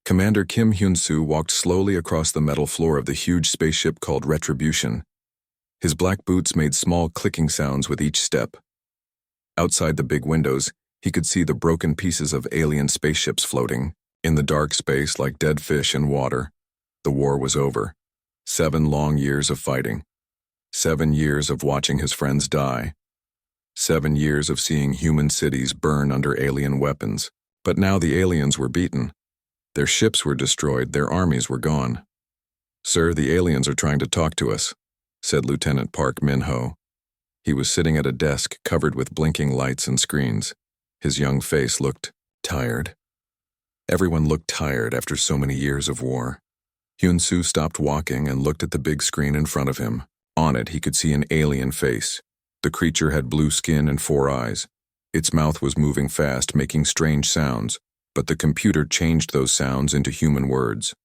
Commander Kim Hyun-soo walked slowly across the metal floor of the huge spaceship called Retribution. His black boots made small clicking sounds with each step. Outside the big windows, he could see the broken pieces of alien spaceships floating in the dark space like dead fish in water. The war was over. 7 long years of fighting. 7 years of watching his friends die. 7 years of seeing human cities burn under alien weapons. But now the aliens were beaten. Their ships were destroyed, their armies were gone. "Sir, the aliens are trying to talk to us," said Lieutenant Park Min-ho. He was sitting at a desk covered with blinking lights and screens. His young face looked tired. Everyone looked tired after so many years of war. Hyun-soo stopped walking and looked at the big screen in front of him. On it, he could see an alien face. The creature had blue skin and 4 eyes. Its mouth was moving fast, making strange sounds, but the computer changed those sounds into human words.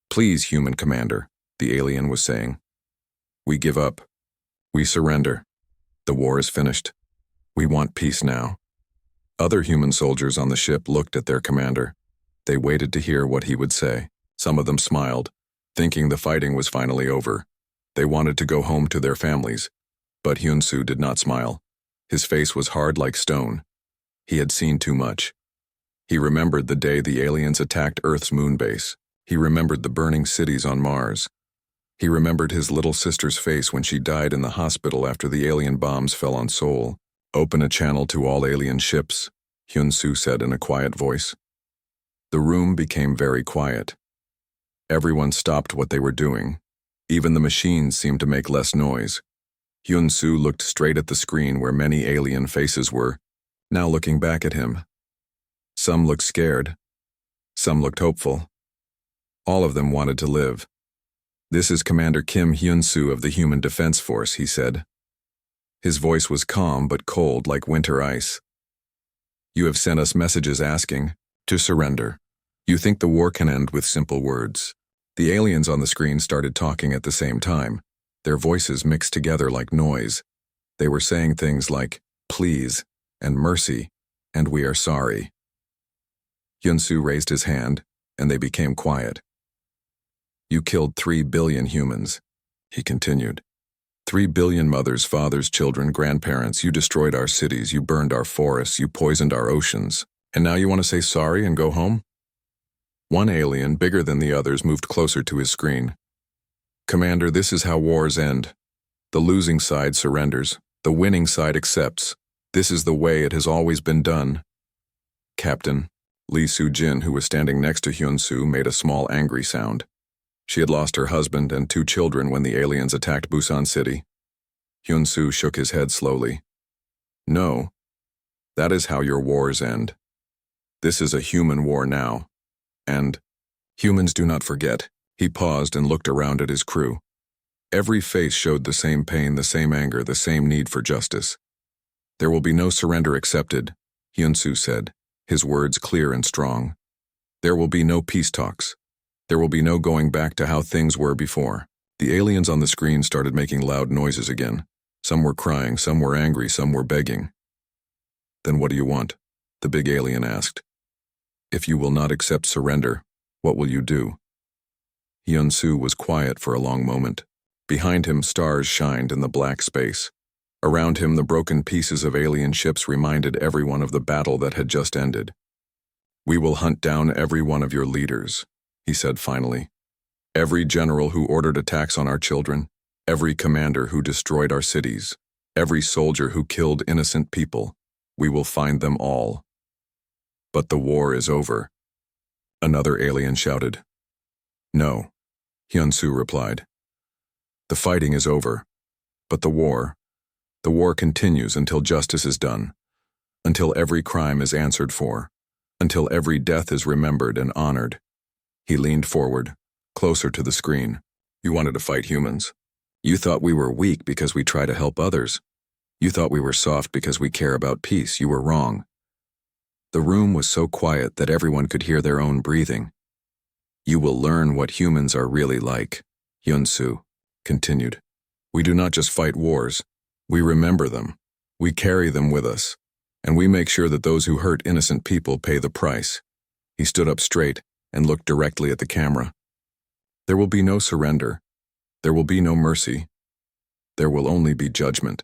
"Please, human commander," the alien was saying. "We give up. We surrender. The war is finished. We want peace now." Other human soldiers on the ship looked at their commander. They waited to hear what he would say. Some of them smiled, thinking the fighting was finally over. They wanted to go home to their families. But Hyun-soo did not smile. His face was hard like stone. He had seen too much. He remembered the day the aliens attacked Earth's moon base. He remembered the burning cities on Mars. He remembered his little sister's face when she died in the hospital after the alien bombs fell on Seoul. "Open a channel to all alien ships," Hyun-soo said in a quiet voice. The room became very quiet. Everyone stopped what they were doing. Even the machines seemed to make less noise. Hyun-soo looked straight at the screen where many alien faces were, now looking back at him. Some looked scared. Some looked hopeful. All of them wanted to live. "This is Commander Kim Hyun-soo of the Human Defense Force," he said. His voice was calm but cold like winter ice. "You have sent us messages asking to surrender. You think the war can end with simple words." The aliens on the screen started talking at the same time. Their voices mixed together like noise. They were saying things like, "Please," and "Mercy," and "We are sorry." Hyun-soo raised his hand, and they became quiet. "You killed 3 billion humans," he continued. 3 billion mothers, fathers, children, grandparents. You destroyed our cities, you burned our forests, you poisoned our oceans. And now you want to say sorry and go home? One alien, bigger than the others, moved closer to his screen. "Commander, this is how wars end. The losing side surrenders. The winning side accepts. This is the way it has always been done." Captain Lee Soo-jin, who was standing next to Hyun-soo, made a small angry sound. She had lost her husband and 2 children when the aliens attacked Busan City. Hyun-soo shook his head slowly. "No. That is how your wars end. This is a human war now. And humans do not forget." He paused and looked around at his crew. Every face showed the same pain, the same anger, the same need for justice. "There will be no surrender accepted," Hyun-soo said, his words clear and strong. "There will be no peace talks. There will be no going back to how things were before." The aliens on the screen started making loud noises again. Some were crying, some were angry, some were begging. "Then what do you want?" the big alien asked. "If you will not accept surrender, what will you do?" Hyun-soo was quiet for a long moment. Behind him, stars shined in the black space. Around him, the broken pieces of alien ships reminded everyone of the battle that had just ended. "We will hunt down every one of your leaders," he said finally. "Every general who ordered attacks on our children, every commander who destroyed our cities, every soldier who killed innocent people. We will find them all." "But the war is over," another alien shouted. "No," Hyun-soo replied. "The fighting is over, but the war continues until justice is done, until every crime is answered for, until every death is remembered and honored." He leaned forward, closer to the screen. "You wanted to fight humans. You thought we were weak because we try to help others. You thought we were soft because we care about peace. You were wrong." The room was so quiet that everyone could hear their own breathing. "You will learn what humans are really like," Hyun-soo continued. "We do not just fight wars. We remember them. We carry them with us. And we make sure that those who hurt innocent people pay the price." He stood up straight, and looked directly at the camera. There will be no surrender. There will be no mercy. There will only be judgment.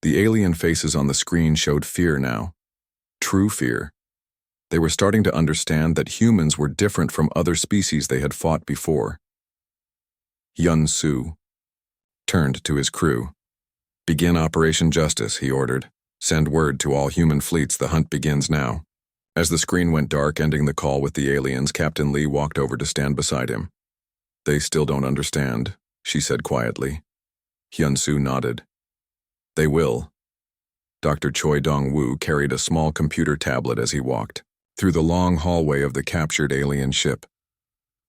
The alien faces on the screen showed fear now. True fear. They were starting to understand that humans were different from other species they had fought before. Yun Su turned to his crew. "Begin Operation Justice," he ordered. "Send word to all human fleets the hunt begins now." As the screen went dark, ending the call with the aliens, Captain Lee walked over to stand beside him. "They still don't understand," she said quietly. Hyun Soo nodded. "They will." Dr. Choi Dong-woo carried a small computer tablet as he walked through the long hallway of the captured alien ship.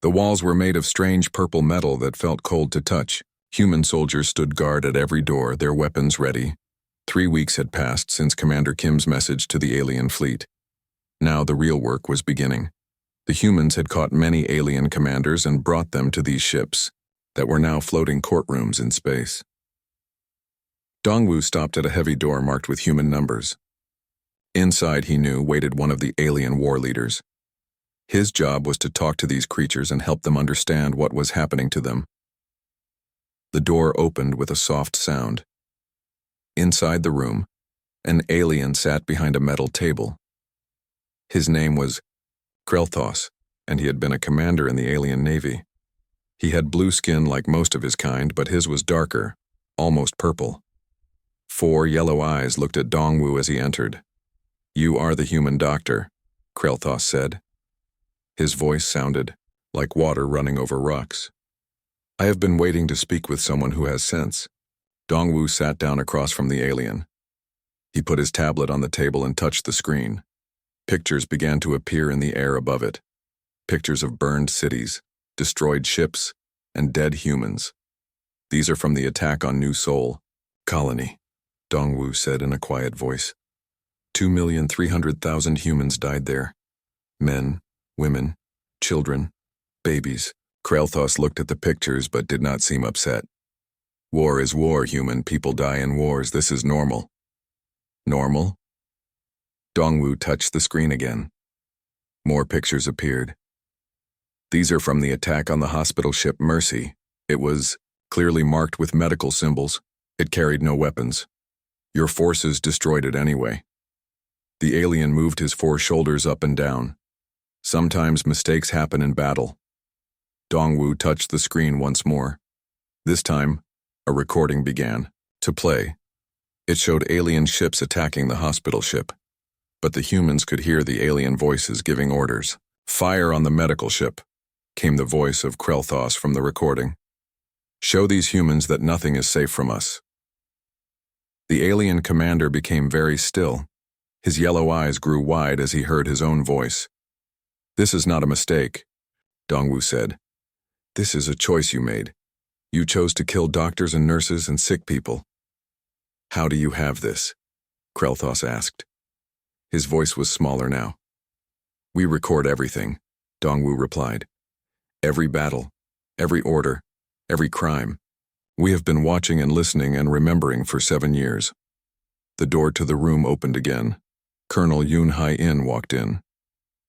The walls were made of strange purple metal that felt cold to touch. Human soldiers stood guard at every door, their weapons ready. 3 weeks had passed since Commander Kim's message to the alien fleet. Now the real work was beginning. The humans had caught many alien commanders and brought them to these ships that were now floating courtrooms in space. Dongwoo stopped at a heavy door marked with human numbers. Inside, he knew, waited one of the alien war leaders. His job was to talk to these creatures and help them understand what was happening to them. The door opened with a soft sound. Inside the room, an alien sat behind a metal table. His name was Krelthos, and he had been a commander in the alien navy. He had blue skin like most of his kind, but his was darker, almost purple. 4 yellow eyes looked at Dongwoo as he entered. "You are the human doctor," Krelthos said. His voice sounded like water running over rocks. "I have been waiting to speak with someone who has sense." Dongwoo sat down across from the alien. He put his tablet on the table and touched the screen. Pictures began to appear in the air above it. Pictures of burned cities, destroyed ships, and dead humans. "These are from the attack on New Seoul Colony," Dongwoo said in a quiet voice. 2,300,000 humans died there. Men, women, children, babies. Krelthos looked at the pictures but did not seem upset. "War is war, human. People die in wars. This is normal." "Normal?" Dongwoo touched the screen again. More pictures appeared. "These are from the attack on the hospital ship Mercy. It was clearly marked with medical symbols. It carried no weapons. Your forces destroyed it anyway." The alien moved his 4 shoulders up and down. "Sometimes mistakes happen in battle." Dongwoo touched the screen once more. This time, a recording began to play. It showed alien ships attacking the hospital ship, but the humans could hear the alien voices giving orders. "Fire on the medical ship," came the voice of Krelthos from the recording. "Show these humans that nothing is safe from us." The alien commander became very still. His yellow eyes grew wide as he heard his own voice. "This is not a mistake," Dongwoo said. "This is a choice you made. You chose to kill doctors and nurses and sick people." "How do you have this?" Krelthos asked. His voice was smaller now. "We record everything," Dongwoo replied. "Every battle, every order, every crime. We have been watching and listening and remembering for 7 years." The door to the room opened again. Colonel Yoon Hai-in walked in.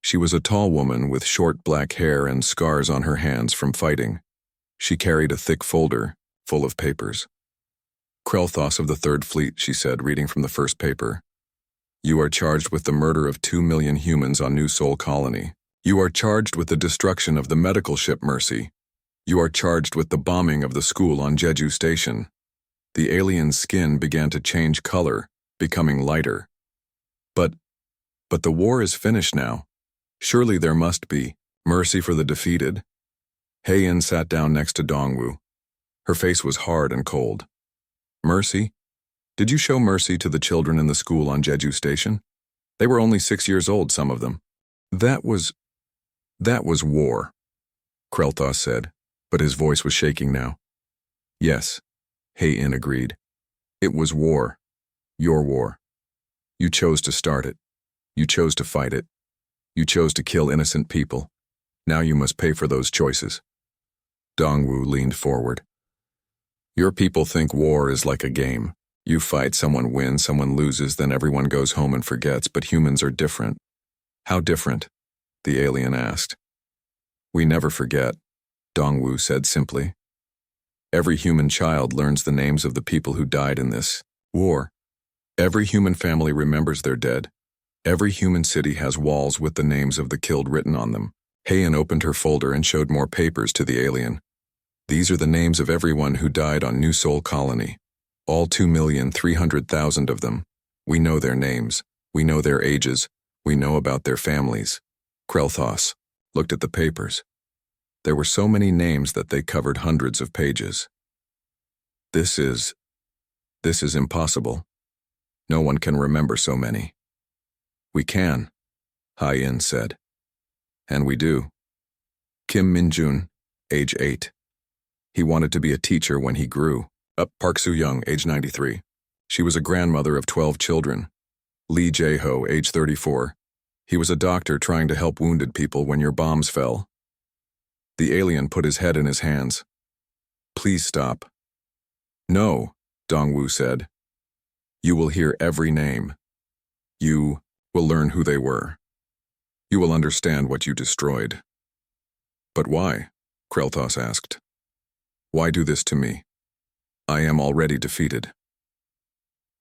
She was a tall woman with short black hair and scars on her hands from fighting. She carried a thick folder full of papers. "Krelthos of the 3rd Fleet," she said, reading from the first paper. "You are charged with the murder of 2 million humans on New Seoul Colony. You are charged with the destruction of the medical ship Mercy. You are charged with the bombing of the school on Jeju Station." The alien's skin began to change color, becoming lighter. But the war is finished now. Surely there must be mercy for the defeated." Hae-in sat down next to Dongwoo. Her face was hard and cold. "Mercy? Did you show mercy to the children in the school on Jeju Station? They were only 6 years old, some of them." That was war," Krelthos said, but his voice was shaking now. "Yes," Hae-in agreed. "It was war. Your war. You chose to start it. You chose to fight it. You chose to kill innocent people. Now you must pay for those choices." Dongwoo leaned forward. "Your people think war is like a game. You fight, someone wins, someone loses, then everyone goes home and forgets, but humans are different." "How different?" the alien asked. We never forget, Dongwu said simply. Every human child learns the names of the people who died in this war. Every human family remembers their dead. Every human city has walls with the names of the killed written on them. Heian opened her folder and showed more papers to the alien. These are the names of everyone who died on New Sol Colony. All 2,300,000 of them. We know their names. We know their ages. We know about their families. Krelthos looked at the papers. There were so many names that they covered hundreds of pages. This is impossible. No one can remember so many. We can, Hai-In said. And we do. Kim Min-jun, age 8. He wanted to be a teacher when he grew up. Park Soo-young, age 93. She was a grandmother of 12 children. Lee Jae-ho, age 34. He was a doctor trying to help wounded people when your bombs fell. The alien put his head in his hands. Please stop. No, Dongwu said. You will hear every name. You will learn who they were. You will understand what you destroyed. But why? Krelthos asked. Why do this to me? I am already defeated.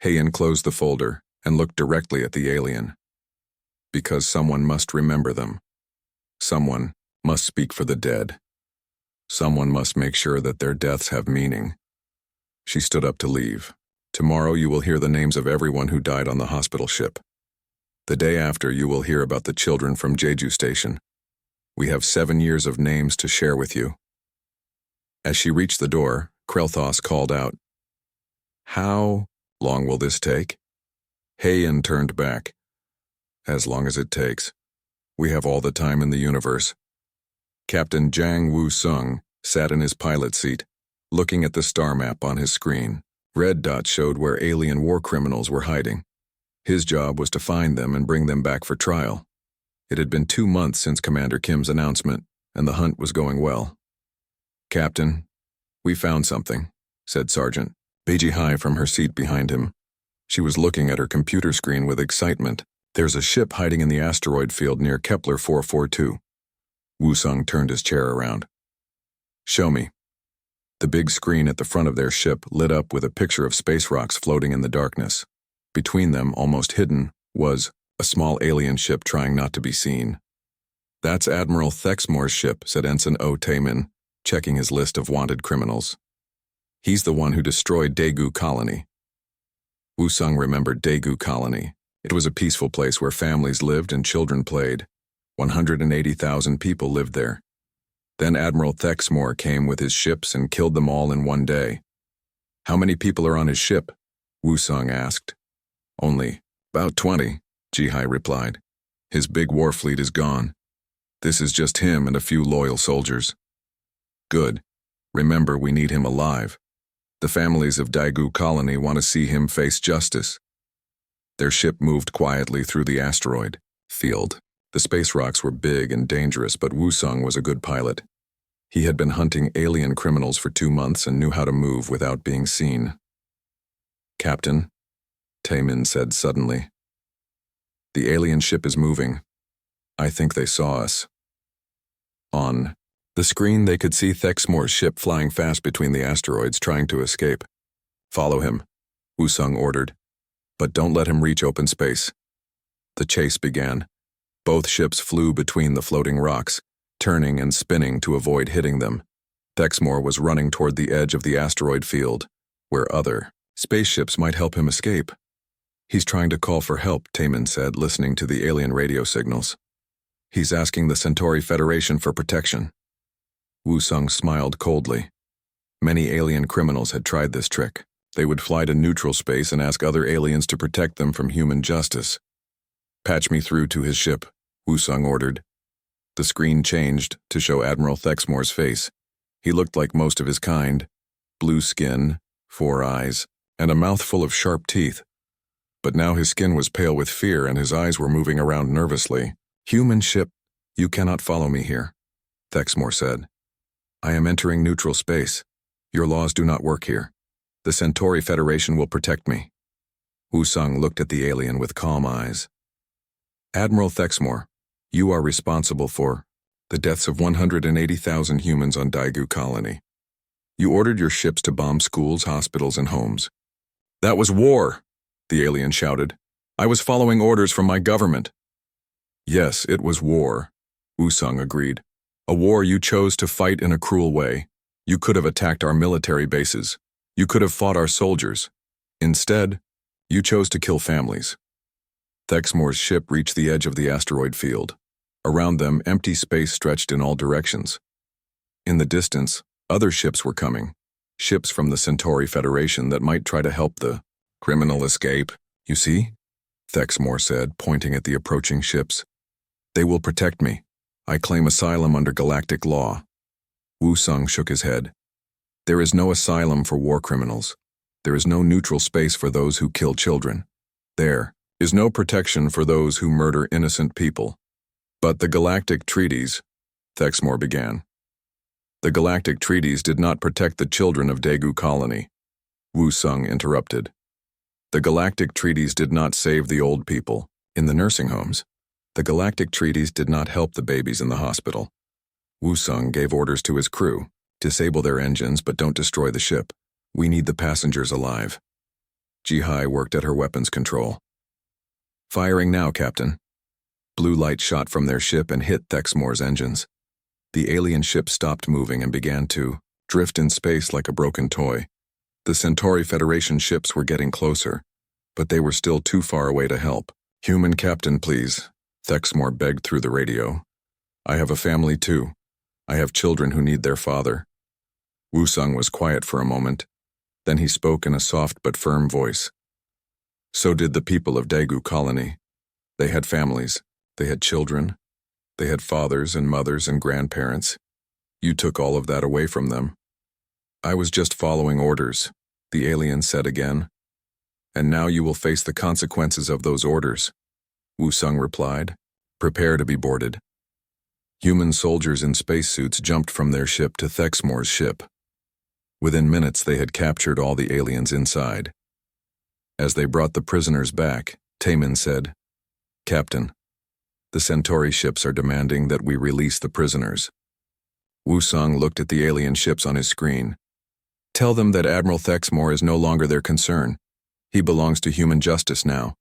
Heian closed the folder and looked directly at the alien. Because someone must remember them. Someone must speak for the dead. Someone must make sure that their deaths have meaning. She stood up to leave. Tomorrow you will hear the names of everyone who died on the hospital ship. The day after you will hear about the children from Jeju Station. We have 7 years of names to share with you. As she reached the door, Krelthos called out, How long will this take? Heian turned back. As long as it takes. We have all the time in the universe. Captain Jang Woo-sung sat in his pilot seat, looking at the star map on his screen. Red dots showed where alien war criminals were hiding. His job was to find them and bring them back for trial. It had been 2 months since Commander Kim's announcement, and the hunt was going well. Captain, we found something, said Sergeant Beiji Hai from her seat behind him. She was looking at her computer screen with excitement. There's a ship hiding in the asteroid field near Kepler 442. Woo-sung turned his chair around. Show me. The big screen at the front of their ship lit up with a picture of space rocks floating in the darkness. Between them, almost hidden, was a small alien ship trying not to be seen. That's Admiral Thexmore's ship, said Ensign O. Taemin, checking his list of wanted criminals. He's the one who destroyed Daegu Colony. Woo-sung remembered Daegu Colony. It was a peaceful place where families lived and children played. 180,000 people lived there. Then Admiral Thexmore came with his ships and killed them all in one day. How many people are on his ship? Woo-sung asked. Only about 20, Ji-hai replied. His big war fleet is gone. This is just him and a few loyal soldiers. Good. Remember, we need him alive. The families of Daegu Colony want to see him face justice. Their ship moved quietly through the asteroid field. The space rocks were big and dangerous, but Woo-sung was a good pilot. He had been hunting alien criminals for 2 months and knew how to move without being seen. Captain, Taemin said suddenly. The alien ship is moving. I think they saw us. On the screen, they could see Thexmore's ship flying fast between the asteroids, trying to escape. Follow him, Woo-sung ordered. But don't let him reach open space. The chase began. Both ships flew between the floating rocks, turning and spinning to avoid hitting them. Thexmore was running toward the edge of the asteroid field, where other spaceships might help him escape. He's trying to call for help, Taemin said, listening to the alien radio signals. He's asking the Centauri Federation for protection. Woo-sung smiled coldly. Many alien criminals had tried this trick. They would fly to neutral space and ask other aliens to protect them from human justice. Patch me through to his ship, Woo-sung ordered. The screen changed to show Admiral Thexmore's face. He looked like most of his kind. Blue skin, 4 eyes, and a mouth full of sharp teeth. But now his skin was pale with fear and his eyes were moving around nervously. Human ship, you cannot follow me here, Thexmore said. I am entering neutral space. Your laws do not work here. The Centauri Federation will protect me. Woo-sung looked at the alien with calm eyes. Admiral Thexmore, you are responsible for The deaths of 180,000 humans on Daegu Colony. You ordered your ships to bomb schools, hospitals, and homes. That was war, the alien shouted. I was following orders from my government. Yes, it was war, Woo-sung agreed. A war you chose to fight in a cruel way. You could have attacked our military bases. You could have fought our soldiers. Instead, you chose to kill families. Thexmore's ship reached the edge of the asteroid field. Around them, empty space stretched in all directions. In the distance, other ships were coming. Ships from the Centauri Federation that might try to help the criminal escape. You see? Thexmore said, pointing at the approaching ships. They will protect me. I claim asylum under galactic law. Woo-sung shook his head. There is no asylum for war criminals. There is no neutral space for those who kill children. There is no protection for those who murder innocent people. But the Galactic Treaties, Thexmore began. The Galactic Treaties did not protect the children of Daegu Colony. Woo-sung interrupted. The Galactic Treaties did not save the old people in the nursing homes. The Galactic Treaties did not help the babies in the hospital. Woo-sung gave orders to his crew. Disable their engines, but don't destroy the ship. We need the passengers alive. Ji-hai worked at her weapons control. Firing now, Captain. Blue light shot from their ship and hit Thexmore's engines. The alien ship stopped moving and began to drift in space like a broken toy. The Centauri Federation ships were getting closer, but they were still too far away to help. Human captain, please, Thexmore begged through the radio. I have a family too. I have children who need their father. Woo-sung was quiet for a moment. Then he spoke in a soft but firm voice. So did the people of Daegu Colony. They had families. They had children. They had fathers and mothers and grandparents. You took all of that away from them. I was just following orders, the alien said again. And now you will face the consequences of those orders, Woo-sung replied. Prepare to be boarded. Human soldiers in spacesuits jumped from their ship to Thexmore's ship. Within minutes, they had captured all the aliens inside. As they brought the prisoners back, Taemin said, Captain, the Centauri ships are demanding that we release the prisoners. Woo-sung looked at the alien ships on his screen. Tell them that Admiral Thexmore is no longer their concern. He belongs to human justice now.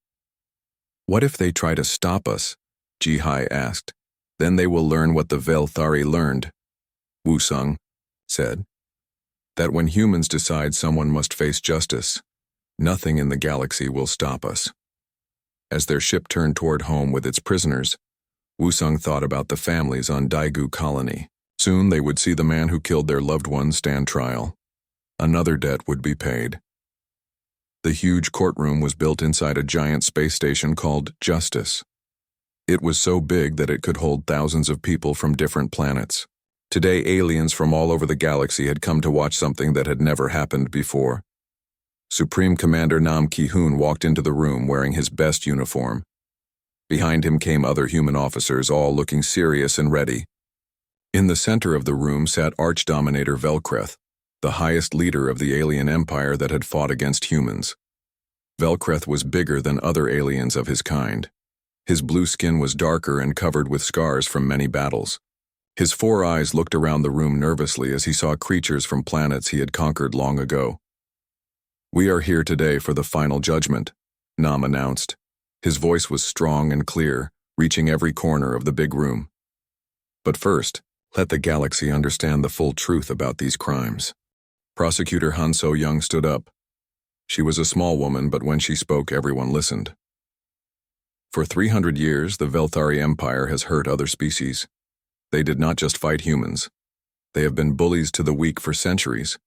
What if they try to stop us? Ji-hai asked. Then they will learn what the Velthari learned, Woo-sung said. That when humans decide someone must face justice, nothing in the galaxy will stop us. As their ship turned toward home with its prisoners, Woo-sung thought about the families on Daegu Colony. Soon they would see the man who killed their loved ones stand trial. Another debt would be paid. The huge courtroom was built inside a giant space station called Justice. It was so big that it could hold thousands of people from different planets. Today, aliens from all over the galaxy had come to watch something that had never happened before. Supreme Commander Nam Ki-hoon walked into the room wearing his best uniform. Behind him came other human officers, all looking serious and ready. In the center of the room sat Arch-Dominator Velkreth, the highest leader of the alien empire that had fought against humans. Velkreth was bigger than other aliens of his kind. His blue skin was darker and covered with scars from many battles. His 4 eyes looked around the room nervously as he saw creatures from planets he had conquered long ago. We are here today for the final judgment, Nam announced. His voice was strong and clear, reaching every corner of the big room. But first, let the galaxy understand the full truth about these crimes. Prosecutor Han So-young stood up. She was a small woman, but when she spoke, everyone listened. For 300 years, the Velthari Empire has hurt other species. They did not just fight humans. They have been bullies to the weak for centuries.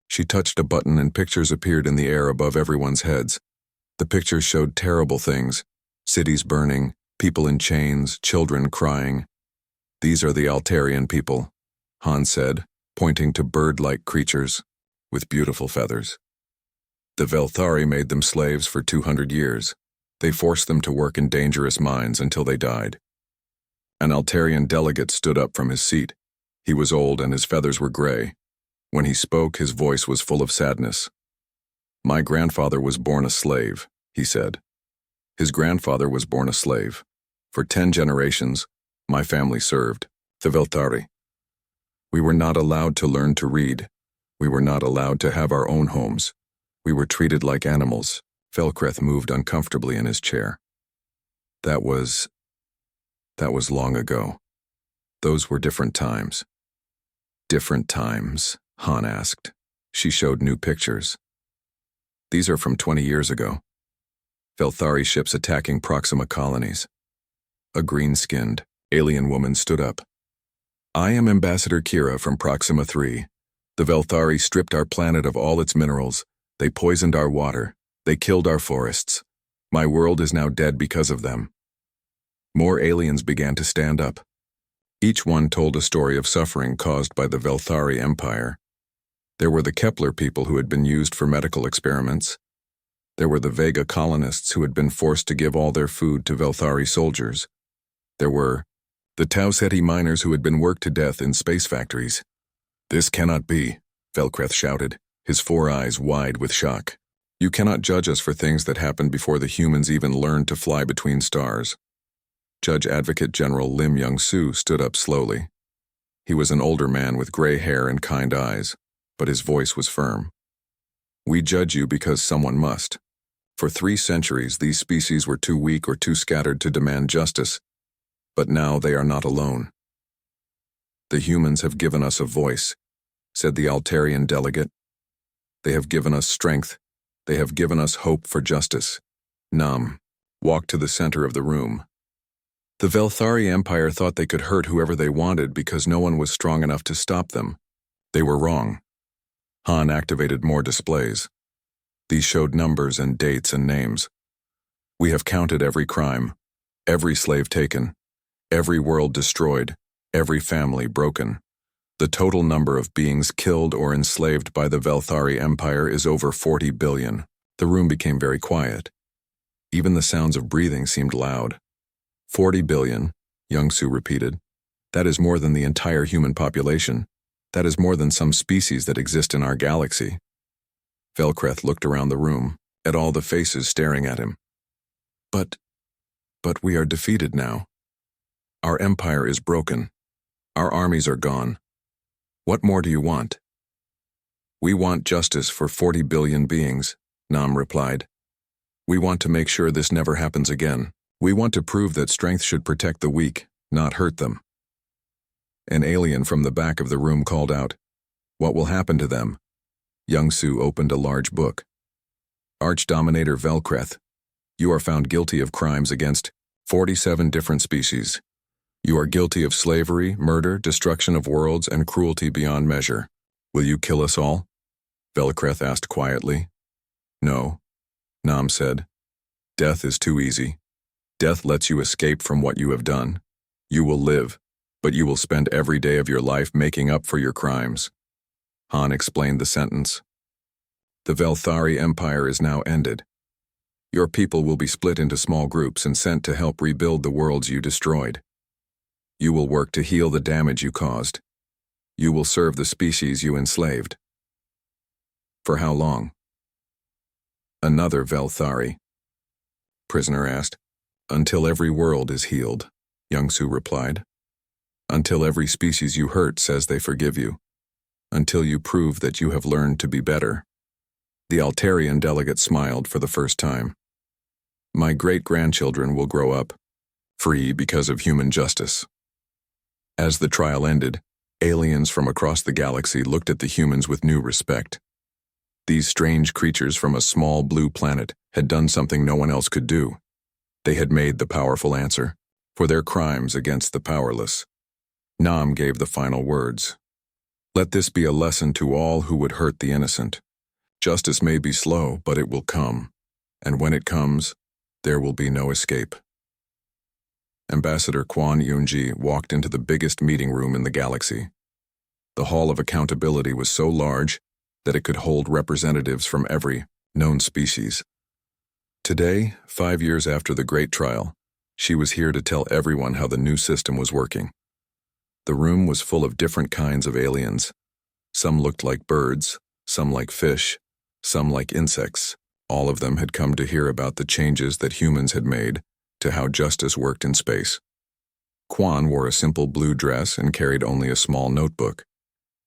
She touched a button and pictures appeared in the air above everyone's heads. The pictures showed terrible things: cities burning, people in chains, children crying. These are the Altarian people, Han said, pointing to bird-like creatures with beautiful feathers. The Velthari made them slaves for 200 years. They forced them to work in dangerous mines until they died. An Altarian delegate stood up from his seat. He was old and his feathers were gray. When he spoke, his voice was full of sadness. My grandfather was born a slave, he said. His grandfather was born a slave. For 10 generations, my family served. The Velthari. We were not allowed to learn to read. We were not allowed to have our own homes. We were treated like animals. Velkreth moved uncomfortably in his chair. That was long ago. Those were different times. Different times, Han asked. She showed new pictures. These are from 20 years ago. Velthari ships attacking Proxima colonies. A green-skinned, alien woman stood up. I am Ambassador Kira from Proxima 3. The Velthari stripped our planet of all its minerals. They poisoned our water. They killed our forests. My world is now dead because of them. More aliens began to stand up. Each one told a story of suffering caused by the Velthari Empire. There were the Kepler people who had been used for medical experiments. There were the Vega colonists who had been forced to give all their food to Velthari soldiers. There were the Tau Ceti miners who had been worked to death in space factories. This cannot be, Velkreth shouted, his 4 eyes wide with shock. You cannot judge us for things that happened before the humans even learned to fly between stars. Judge Advocate General Lim Young-soo stood up slowly. He was an older man with gray hair and kind eyes, but his voice was firm. We judge you because someone must. For 3 centuries, these species were too weak or too scattered to demand justice, but now they are not alone. The humans have given us a voice, said the Altarian delegate. They have given us strength. They have given us hope for justice. Nam walked to the center of the room. The Velthari Empire thought they could hurt whoever they wanted because no one was strong enough to stop them. They were wrong. Han activated more displays. These showed numbers and dates and names. We have counted every crime, every slave taken, every world destroyed, every family broken. The total number of beings killed or enslaved by the Velthari Empire is over 40 billion. The room became very quiet. Even the sounds of breathing seemed loud. 40 billion, Young-soo repeated. That is more than the entire human population. That is more than some species that exist in our galaxy. Velkreth looked around the room, at all the faces staring at him. But we are defeated now. Our empire is broken. Our armies are gone. What more do you want? We want justice for 40 billion beings, Nam replied. We want to make sure this never happens again. We want to prove that strength should protect the weak, not hurt them. An alien from the back of the room called out, What will happen to them? Young-soo opened a large book. Arch-Dominator Velkreth, you are found guilty of crimes against 47 different species. You are guilty of slavery, murder, destruction of worlds, and cruelty beyond measure. Will you kill us all? Velkreth asked quietly. No, Nam said. Death is too easy. Death lets you escape from what you have done. You will live, but you will spend every day of your life making up for your crimes. Han explained the sentence. The Velthari Empire is now ended. Your people will be split into small groups and sent to help rebuild the worlds you destroyed. You will work to heal the damage you caused. You will serve the species you enslaved. For how long? Another Velthari. Prisoner asked. Until every world is healed, Young-soo replied. Until every species you hurt says they forgive you. Until you prove that you have learned to be better. The Altarian delegate smiled for the first time. My great-grandchildren will grow up, free because of human justice. As the trial ended, aliens from across the galaxy looked at the humans with new respect. These strange creatures from a small blue planet had done something no one else could do. They had made the powerful answer for their crimes against the powerless. Nam gave the final words. Let this be a lesson to all who would hurt the innocent. Justice may be slow, but it will come. And when it comes, there will be no escape. Ambassador Kwon Yoon-ji walked into the biggest meeting room in the galaxy. The Hall of Accountability was so large that it could hold representatives from every known species. Today, 5 years after the Great Trial, she was here to tell everyone how the new system was working. The room was full of different kinds of aliens. Some looked like birds, some like fish, some like insects. All of them had come to hear about the changes that humans had made to how justice worked in space. Quan wore a simple blue dress and carried only a small notebook.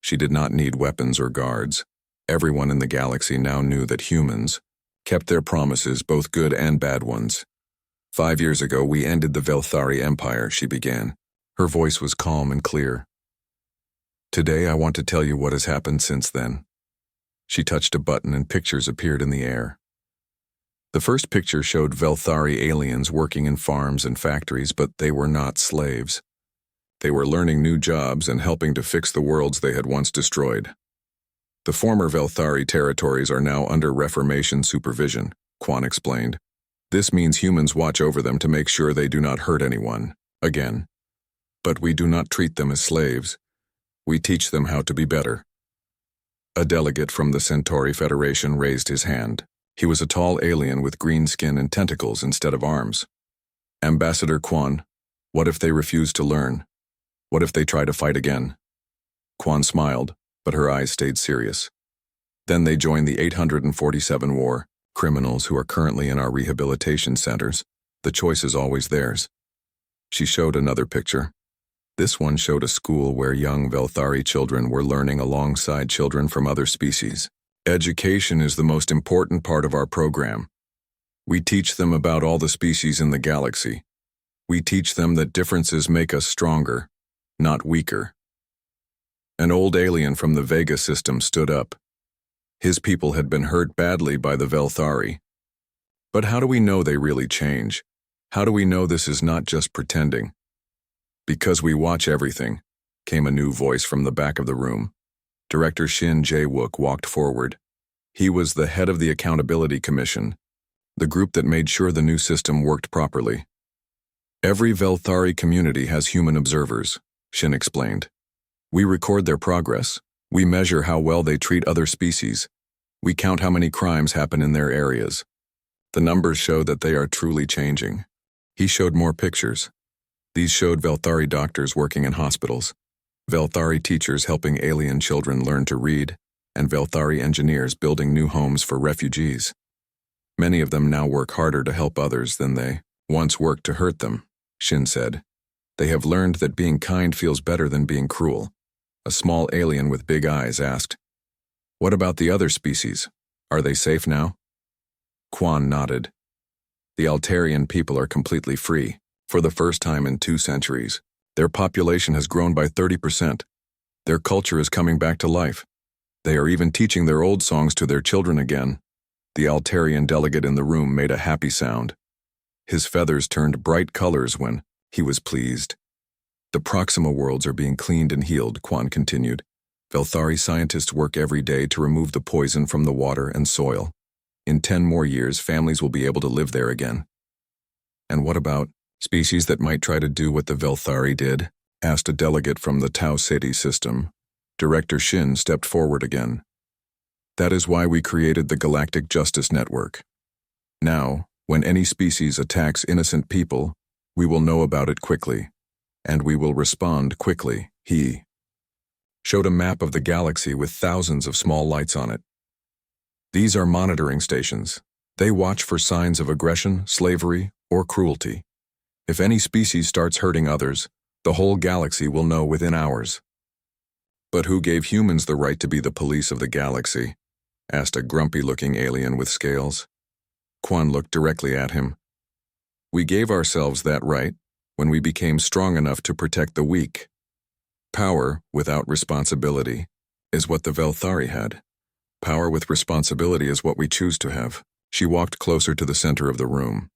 She did not need weapons or guards. Everyone in the galaxy now knew that humans kept their promises, both good and bad ones. 5 years ago, we ended the Velthari Empire, she began. Her voice was calm and clear. Today, I want to tell you what has happened since then. She touched a button and pictures appeared in the air. The first picture showed Velthari aliens working in farms and factories, but they were not slaves. They were learning new jobs and helping to fix the worlds they had once destroyed. The former Velthari territories are now under Reformation supervision, Quan explained. This means humans watch over them to make sure they do not hurt anyone, again. But we do not treat them as slaves. We teach them how to be better. A delegate from the Centauri Federation raised his hand. He was a tall alien with green skin and tentacles instead of arms. Ambassador Quan, what if they refuse to learn? What if they try to fight again? Quan smiled, but her eyes stayed serious. Then they joined the 847 War, criminals who are currently in our rehabilitation centers. The choice is always theirs. She showed another picture. This one showed a school where young Velthari children were learning alongside children from other species. Education is the most important part of our program. We teach them about all the species in the galaxy. We teach them that differences make us stronger, not weaker. An old alien from the Vega system stood up. His people had been hurt badly by the Velthari. But how do we know they really change? How do we know this is not just pretending? Because we watch everything, came a new voice from the back of the room. Director Shin Jae-wook walked forward. He was the head of the Accountability Commission, the group that made sure the new system worked properly. Every Velthari community has human observers, Shin explained. We record their progress. We measure how well they treat other species. We count how many crimes happen in their areas. The numbers show that they are truly changing. He showed more pictures. These showed Velthari doctors working in hospitals, Velthari teachers helping alien children learn to read, and Velthari engineers building new homes for refugees. Many of them now work harder to help others than they once worked to hurt them, Shin said. They have learned that being kind feels better than being cruel. A small alien with big eyes asked, "What about the other species? Are they safe now?" Quan nodded. The Altarian people are completely free, for the first time in 2 centuries. Their population has grown by 30%. Their culture is coming back to life. They are even teaching their old songs to their children again. The Altarian delegate in the room made a happy sound. His feathers turned bright colors when he was pleased. The Proxima worlds are being cleaned and healed, Quan continued. Velthari scientists work every day to remove the poison from the water and soil. In 10 more years, families will be able to live there again. And what about species that might try to do what the Velthari did? Asked a delegate from the Tau Ceti system. Director Shin stepped forward again. That is why we created the Galactic Justice Network. Now, when any species attacks innocent people, we will know about it quickly, and we will respond quickly. He showed a map of the galaxy with thousands of small lights on it. These are monitoring stations. They watch for signs of aggression, slavery, or cruelty. If any species starts hurting others, the whole galaxy will know within hours. But who gave humans the right to be the police of the galaxy? Asked a grumpy-looking alien with scales. Quan looked directly at him. We gave ourselves that right when we became strong enough to protect the weak. Power without responsibility is what the Velthari had. Power with responsibility is what we choose to have. She walked closer to the center of the room.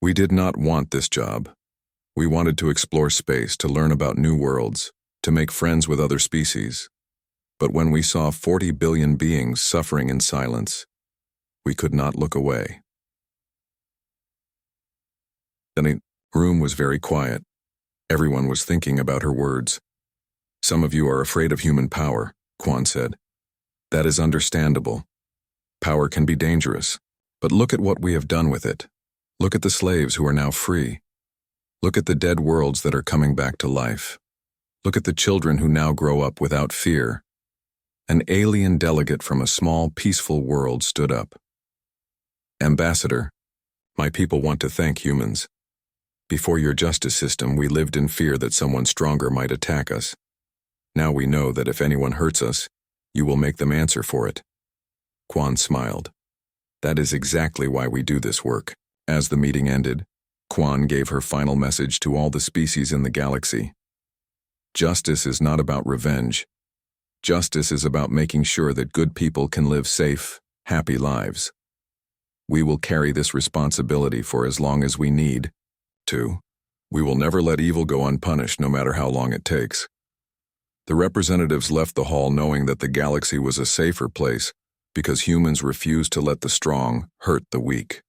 We did not want this job. We wanted to explore space, to learn about new worlds, to make friends with other species. But when we saw 40 billion beings suffering in silence, we could not look away. The room was very quiet. Everyone was thinking about her words. Some of you are afraid of human power, Quan said. That is understandable. Power can be dangerous, but look at what we have done with it. Look at the slaves who are now free. Look at the dead worlds that are coming back to life. Look at the children who now grow up without fear. An alien delegate from a small, peaceful world stood up. Ambassador, my people want to thank humans. Before your justice system, we lived in fear that someone stronger might attack us. Now we know that if anyone hurts us, you will make them answer for it." Quan smiled. "That is exactly why we do this work." As the meeting ended, Quan gave her final message to all the species in the galaxy. Justice is not about revenge. Justice is about making sure that good people can live safe, happy lives. We will carry this responsibility for as long as we need to. We will never let evil go unpunished, no matter how long it takes. The representatives left the hall knowing that the galaxy was a safer place because humans refused to let the strong hurt the weak.